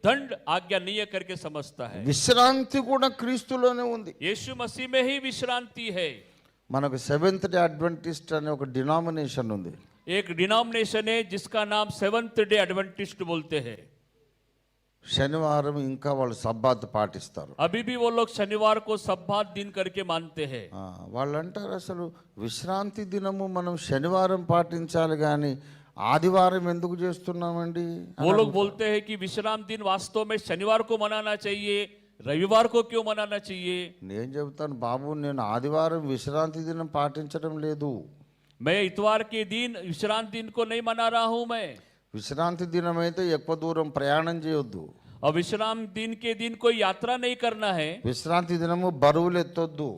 दंड आज्ञानीय करके समझता है। విశ్రాంతి కూడా క్రీస్తులోనే ఉంది. यीशु मसीह में ही विश्रांति है। మనకు సెవెంత్ డే అడ్వెంటిస్ట్ అనే ఒక డినామినేషన్ ఉంది. एक डिनोमिनेशन है जिसका नाम सेवंथ डे एडवेंटिस्ट बोलते हैं। శనివారం ఇంకా వాళ్ళు సబ్బాత్ పాటిస్తారు. अभी भी वो लोग शनिवार को सब्बात दिन करके मानते हैं। వాళ్ళు అంటారు అసలు విశ్రాంతి దినము మనం శనివారం పాటించాలి కానీ ఆదివారం ఎందుకు చేస్తున్నామండి? वो लोग बोलते हैं कि विश्राम दिन वास्तव में शनिवार को मनाना चाहिए, रविवार को क्यों मनाना चाहिए? నేను చెబుతాను, బాబు నేను ఆదివారం విశ్రాంతి దినం పాటించడం లేదు. मैं इतवार के दिन विश्रांति दिन को नहीं मना रहा हूं। मैं విశ్రాంతి దినం అయితే ఎక్కువ దూరం ప్రయాణం చేయొద్దు. और विश्राम दिन के दिन कोई यात्रा नहीं करना है। విశ్రాంతి దినము బరువులు ఎత్తొద్దు.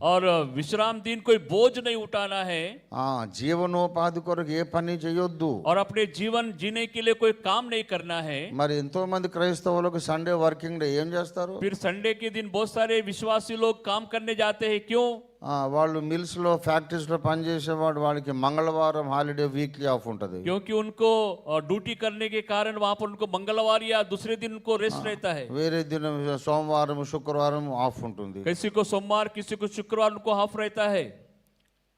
और विश्राम दिन कोई बोझ नहीं उठाना है। జీవనోపాధి కొరకు ఏ పని చేయొద్దు. और अपने जीवन जीने के लिए कोई काम नहीं करना है। మరి ఎంతో మంది క్రైస్తవులకు సండే వర్కింగ్ డే ఏం చేస్తారు? फिर संडे के दिन बहुत सारे विश्वासी लोग काम करने जाते हैं। क्यों? వాళ్ళు మిల్స్ లో ఫ్యాక్టరీస్ లో పనిచేసేవాడు వాళ్ళకి మంగళవారం హాలిడే వీక్లీ ఆఫ్ ఉంటుంది. क्योंकि उनको ड्यूटी करने के कारण वहां पर उनको मंगलवार या दूसरे दिन उनको रेस्ट रहता है। వేరే దినం సోమవారం శుక్రవారం ఆఫ్ ఉంటుంది. किसी को सोमवार किसी को शुक्रवार उनको ऑफ रहता है।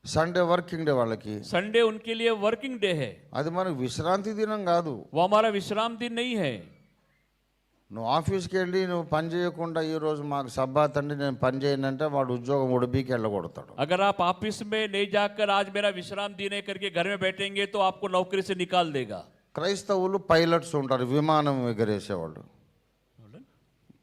సండే వర్కింగ్ డే వాళ్ళకి. संडे उनके लिए वर्किंग डे है। అది మనకు విశ్రాంతి దినం కాదు. वो हमारा विश्राम दिन नहीं है। నువ్వు ఆఫీస్కి వెళ్ళి నువ్వు పని చేయకుండా ఈ రోజు మాకు సబ్బాత్ అండి నేను పని చేయనంటే వాడు ఉద్యోగం ఉడిపీకి వెళ్ళగొడతాడు. अगर आप ऑफिस में नहीं जाकर आज मेरा विश्राम दिन है करके घर में बैठेंगे तो आपको नौकरी से निकाल देगा। క్రైస్తవులు పైలట్స్ ఉంటారు, విమానం ఎగరేసేవాళ్ళు.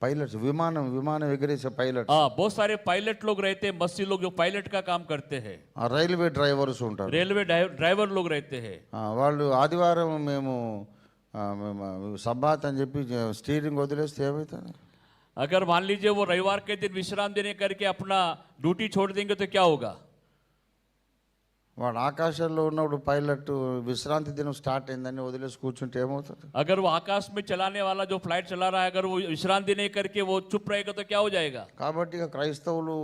పైలట్స్ విమానం ఎగరేసే పైలట్. बहुत सारे पायलट लोग रहते हैं, मसीह लोग जो पायलट का काम करते हैं। రైల్వే డ్రైవర్స్ ఉంటారు, रेलवे ड्राइवर लोग रहते हैं। వాళ్ళు ఆదివారం మేము సబ్బాత్ అని చెప్పి స్టీరింగ్ వదిలేస్తే ఏమవుతుంది? अगर मान लीजिए वो रविवार के दिन विश्राम देने करके अपना ड्यूटी छोड़ देंगे तो क्या होगा? వాడు ఆకాశంలో ఉన్నప్పుడు పైలట్ విశ్రాంతి దినం స్టార్ట్ అయిందని వదిలేసి కూర్చుంటే ఏమవుతుంది? अगर वो आकाश में चलाने वाला जो फ्लाइट चला रहा है अगर वो विश्रांति नहीं करके वो चुप रहेगा तो क्या हो जाएगा? కాబట్టి ఇక క్రైస్తవులు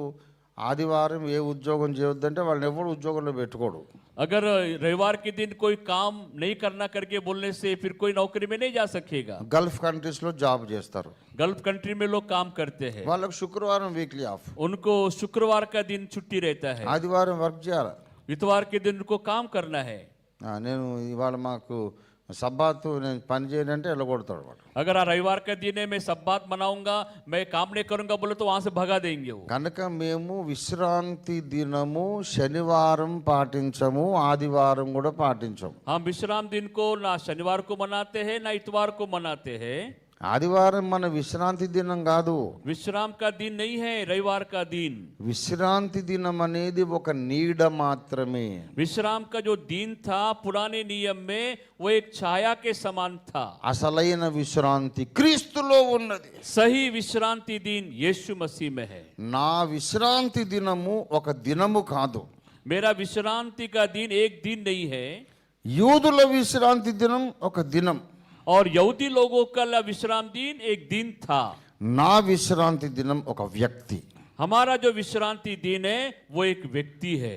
ఆదివారం ఏ ఉద్యోగం చేయొద్దంటే వాళ్ళని ఎవరు ఉద్యోగంలో పెట్టుకోడు. अगर रविवार के दिन कोई काम नहीं करना करके बोलने से फिर कोई नौकरी में नहीं जा सकेगा। గల్ఫ్ కంట్రీస్ లో జాబ్ చేస్తారు, गल्फ कंट्री में लोग काम करते हैं, వాళ్ళకి శుక్రవారం వీక్లీ ఆఫ్. उनको शुक्रवार का दिन छुट्टी रहता है, ఆదివారం వర్క్ చేయాలి, इतवार के दिन उनको काम करना है। నేను ఇవాళ మాకు సబ్బాత్ నేను పని చేయనంటే వెళ్ళగొడతాడు వాడు. अगर रविवार का दिन है मैं सब्बात मनाऊंगा मैं काम नहीं करूंगा बोले तो वहां से भगा देंगे वो। కనుక మేము విశ్రాంతి దినము శనివారం పాటించము, ఆదివారం కూడా పాటించము. हम विश्राम दिन को ना शनिवार को मनाते हैं ना इतवार को मनाते हैं। ఆదివారం మన విశ్రాంతి దినం కాదు, विश्राम का दिन नहीं है रविवार का दिन। విశ్రాంతి దినం అనేది ఒక నీడ మాత్రమే. विश्राम का जो दिन था पुराने नियम में वो एक छाया के समान था। అసలైన విశ్రాంతి క్రీస్తులో ఉన్నది. सही विश्रांति दिन यीशु मसीह में है। నా విశ్రాంతి దినము ఒక దినము కాదు, मेरा विश्रांति का दिन एक दिन नहीं है। యూదుల విశ్రాంతి దినం ఒక దినం, और यहूदी लोगों का विश्राम दिन एक दिन था। నా విశ్రాంతి దినం ఒక వ్యక్తి. हमारा जो विश्रांति दिन है वो एक व्यक्ति है।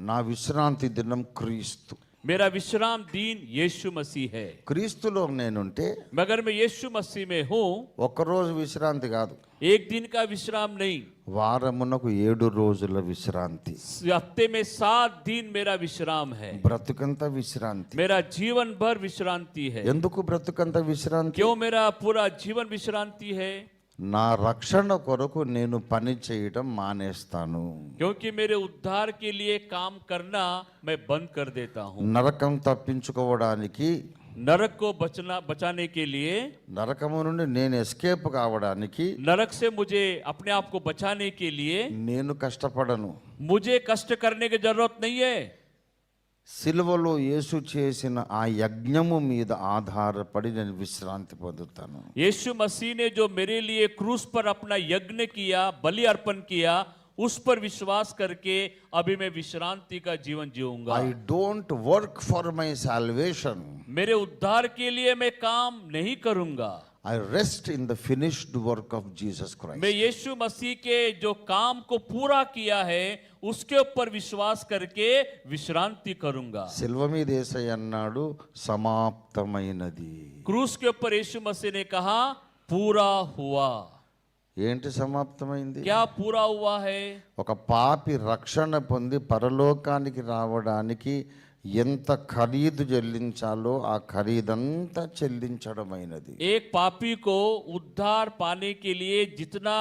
నా విశ్రాంతి దినం క్రీస్తు. मेरा विश्राम दिन यीशु मसीह है। క్రీస్తులో నేనుంటే मगर मैं यीशु मसीह में हूँ ఒక్కరోజు విశ్రాంతి కాదు, एक दिन का विश्राम नहीं, వారమునకు 7 రోజుల విశ్రాంతి. हफ्ते में 7 दिन मेरा विश्राम है। బ్రతుకంత విశ్రాంతి. मेरा जीवन भर विश्रांति है। ఎందుకు బ్రతుకంత విశ్రాంతి? क्यों मेरा पूरा जीवन विश्रांति है? నా రక్షణ కొరకు నేను పని చేయడం మానేస్తాను. क्योंकि मेरे उद्धार के लिए काम करना मैं बंद कर देता हूँ। నరకం తప్పించుకోవడానికి, नरक को बचाने के लिए, నరకము నుండి నేను ఎస్కేప్ కావడానికి नरक से मुझे अपने आप को बचाने के लिए నేను కష్టపడను. मुझे कष्ट करने की जरूरत नहीं है। సిలువలో యేసు చేసిన ఆ యజ్ఞము మీద ఆధారపడి నేను విశ్రాంతి పొందుతాను. यीशु मसीह ने जो मेरे लिए क्रूस पर अपना यज्ञ किया, बलि अर्पण किया, उस पर विश्वास करके अभी मैं विश्रांति का जीवन जीऊंगा। I don't work for my salvation, मेरे उद्धार के लिए मैं काम नहीं करूंगा। I rest in the finished work of Jesus Christ. मैं यीशु मसीह के जो काम को पूरा किया है उसके ऊपर विश्वास करके विश्रांति करूंगा। సిల్వ మీద యేసయ్య అన్నాడు సమాప్తమైనది. क्रूस के ऊपर यीशु मसीह ने कहा पूरा हुआ। ఏంటి సమాప్తమైంది? क्या पूरा हुआ है? ఒక పాపి రక్షణ పొంది పరలోకానికి రావడానికి ఎంత ఖరీదు చెల్లించాలో ఆ ఖరీదంతా చెల్లించడమైనది. एक पापी को उद्धार पाने के लिए जितना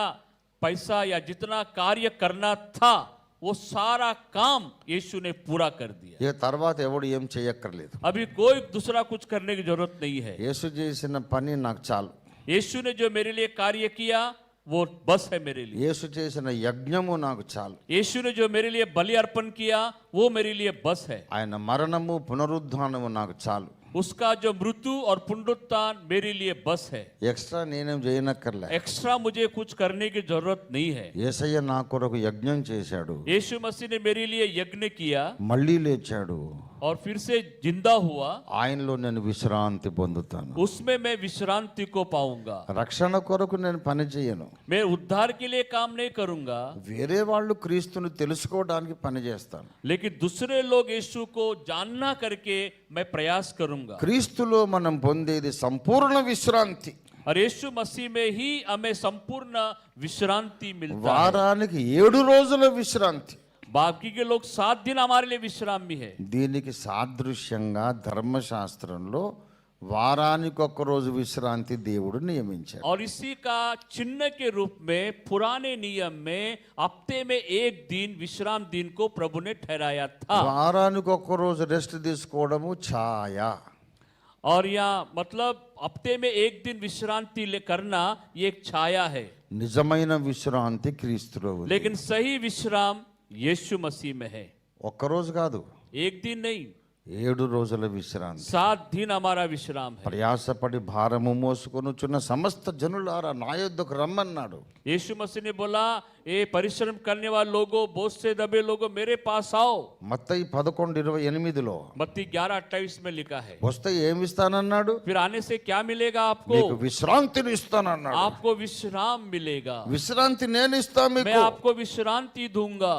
पैसा या जितना कार्य करना था वो सारा काम यीशु ने पूरा कर दिया। ఇక తర్వాత ఎవడు ఏం చేయక్కర్లేదు. अभी कोई दूसरा कुछ करने की जरूरत नहीं है। యేసు చేసిన పని నాకు చాలు. यीशु ने जो मेरे लिए कार्य किया वो बस है मेरे लिए। యేసు చేసిన యజ్ఞము నాకు చాలు. यीशु ने जो मेरे लिए बलि अर्पण किया वो मेरे लिए बस है। ఆయన మరణము పునరుద్ధానము నాకు చాలు. उसका जो मृत्यु और पुनरुत्थान मेरे लिए बस है। ఎక్స్ట్రా నేనేం చేయనక్కర్లే. एक्स्ट्रा मुझे कुछ करने की जरूरत नहीं है। యేసయ్య నా కొరకు యజ్ఞం చేశాడు, यीशु मसीह ने मेरे लिए यज्ञ किया మళ్ళీ లేచాడు. और फिर से जिंदा हुआ। ఆయనలో నేను విశ్రాంతి పొందుతాను. उसमें मैं विश्रांति को पाऊंगा। రక్షణ కొరకు నేను పని చేయను. मैं उद्धार के लिए काम नहीं करूंगा, వేరే వాళ్ళు క్రీస్తుని తెలుసుకోవడానికి పని చేస్తాను. लेकिन दूसरे लोग यीशु को जानना करके मैं प्रयास करूंगा। క్రీస్తులో మనం పొందేది సంపూర్ణ విశ్రాంతి. और यीशु मसीह में ही हमें संपूर्ण विश्रांति मिलता है। వారానికి 7 రోజుల విశ్రాంతి. बाकी के लोग 7 दिन हमारे लिए विश्रामी है। దీనికి సాదృశ్యంగా ధర్మశాస్త్రంలో వారానికి ఒక్క రోజు విశ్రాంతి దేవుడు నియమించాడు. और इसी का चिन्ह के रूप में पुराने नियम में हफ्ते में एक दिन विश्राम दिन को प्रभु ने ठहराया था। వారానికి ఒక్క రోజు రెస్ట్ తీసుకోవడము ఛాయ. और यहाँ मतलब हफ्ते में एक दिन विश्रांति करना ये एक छाया है, నిజమైన విశ్రాంతి క్రీస్తులో ఉంది. लेकिन सही विश्राम यीशु मसीह में है। ఒక్క రోజు కాదు, एक दिन नहीं, 7 రోజుల విశ్రాంతి. 7 दिन हमारा विश्राम है। ప్రయాసపడి భారము మోసుకొనుచున్న సమస్త జనులారా నా యొద్దకు రమ్మన్నాడు. यीशु मसीह ने बोला, ये परिश्रम करने वाले लोगों, बोझ से दबे लोगों, मेरे पास आओ। మత్తయి 11:28లో मत्ती 11:28 में लिखा है। వస్తే ఏమి ఇస్తానన్నాడు? फिर आने से क्या मिलेगा మీకు आपको? విశ్రాంతిని ఇస్తానన్నాడు. आपको विश्राम मिलेगा। విశ్రాంతి నేను ఇస్తా मैं మీకు. आपको विश्रांति दूंगा।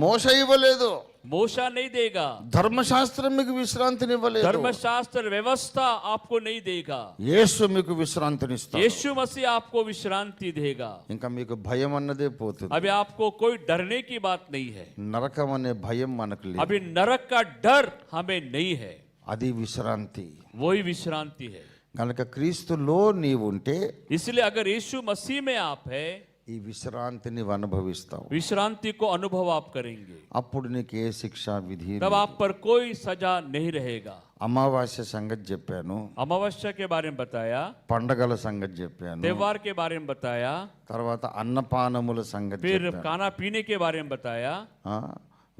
మోషే ఇవ్వలేదు, मोशा नहीं देगा, ధర్మశాస్త్రం మీకు విశ్రాంతిని ఇవ్వలేదు. धर्मशास्त्र व्यवस्था आपको नहीं देगा, యేసు మీకు విశ్రాంతిని ఇస్తాడు. यीशु मसीह आपको विश्रांति देगा। ఇంకా మీకు భయం అన్నదే పోతుంది. अभी आपको कोई डरने की बात नहीं है। నరకం అనే భయం మనకు లేదు. अभी नरक का डर हमें नहीं है, అది విశ్రాంతి. वही विश्रांति है। కనుక క్రీస్తులో నీవు ఉంటే इसलिए अगर यीशु मसीह में आप है, ఈ విశ్రాంతిని అనుభవిస్తావు. विश्रांति को अनुभव आप करेंगे, అప్పుడు నీకు ఏ శిక్ష విధి तब आप पर कोई सजा नहीं रहेगा। అమావాస్య సంగతి చెప్పాను, अमावस्या के बारे में बताया, పండగల సంగతి చెప్పాను, त्योहार के बारे में बताया, తర్వాత అన్నపానముల సంగతి फिर చెప్పాను. खाना पीने के बारे में बताया, ఆ,